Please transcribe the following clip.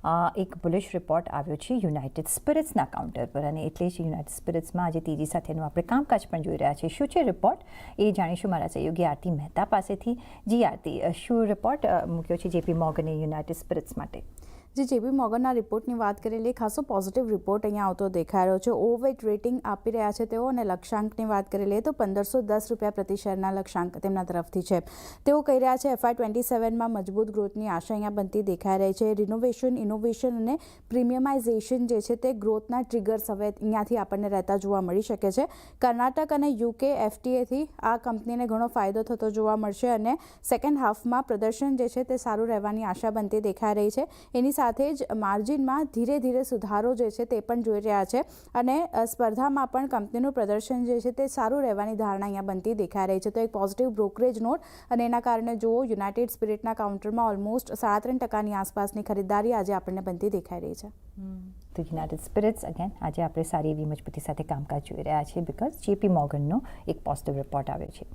એક bullish report આવ્યો છે યુનાઇટેડ સ્પિરિટ્સના કાઉન્ટર પર અને એટલે જ યુનાઇટેડ સ્પિરિટ્સમાં આજે તેજી સાથેનું આપણે કામકાજ પણ જોઈ રહ્યા છીએ. શું છે રિપોર્ટ એ જાણીશું મારા સહયોગી આરતી મહેતા પાસેથી. જી આરતી, શું રિપોર્ટ મૂક્યો છે જેપી મોર્ગને યુનાઇટેડ સ્પિરિટ્સ માટે? જે જેપી મોર્ગનના રિપોર્ટની વાત કરીએ ખાસો પોઝિટિવ રિપોર્ટ અહીંયા આવતો દેખાઈ રહ્યો છે. ઓવરવેટ રેટિંગ આપી રહ્યા છે તેઓ અને લક્ષ્યાંકની વાત કરી લઈએ તો ₹1510 પ્રતિ શેરના લક્ષ્યાંક તેમના તરફથી છે. તેઓ કહી રહ્યા છે FY27માં મજબૂત ગ્રોથની આશા અહીંયા બનતી દેખાઈ રહી છે. રિનોવેશન, ઇનોવેશન અને પ્રીમિયમાઇઝેશન જે છે તે ગ્રોથના ટ્રિગર્સ હવે અહીંયાથી આપણને રહેતા જોવા મળી શકે છે. કર્ણાટક અને UK FTAથી આ કંપનીને ઘણો ફાયદો થતો જોવા મળશે અને સેકન્ડ હાફમાં પ્રદર્શન જે છે તે સારું રહેવાની આશા બનતી દેખાઈ રહી છે. એની સાથે જ માર્જિનમાં ધીરે ધીરે સુધારો જે છે તે પણ જોઈ રહ્યા છે અને સ્પર્ધામાં પણ કંપનીનું પ્રદર્શન જે છે તે સારું રહેવાની ધારણા અહીંયા બનતી દેખાઈ રહી છે. તો એક પોઝિટિવ બ્રોકરેજ નોટ અને એના કારણે જુઓ યુનાઇટેડ સ્પિરિટના કાઉન્ટરમાં ઓલમોસ્ટ 3.5% આસપાસની ખરીદારી આજે આપણને બનતી દેખાઈ રહી છે. તો યુનાઇટેડ સ્પિરિટ્સ અગેન આજે આપણે સારી એવી મજબૂતી સાથે કામકાજ જોઈ રહ્યા છીએ બિકોઝ જેપી મોર્ગનનો એક પોઝિટિવ રિપોર્ટ આવ્યો છે.